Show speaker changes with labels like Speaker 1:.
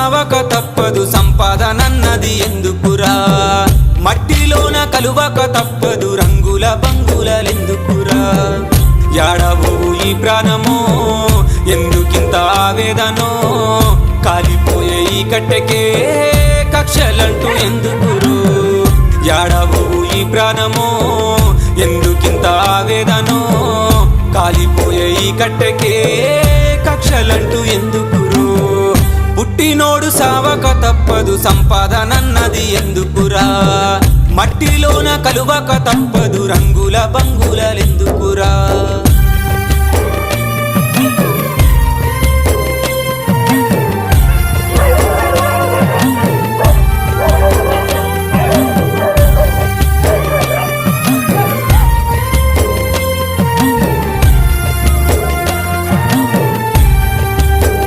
Speaker 1: సావక తప్పదు సంపాదనన్నది ఎందుకురా మట్టిలోన కలువక తప్పదు రంగుల బంగులెందుకురా యాడవో ఈ ప్రాణమో ఎందుకింత ఆవేదనో కాలిపోయే ఈ కట్టెకే కక్షలంటూ ఎందుకురు యాడవో ఈ ప్రాణమో ఎందుకింత ఆవేదనో కాలిపోయే ఈ కట్టెకే కక్షలంటూ ఎందుకురు పుట్టినోడు సావక తప్పదు సంపాదనన్నది ఎందుకురా మట్టిలోన కలువక తప్పదు రంగుల బంగులెందుకురా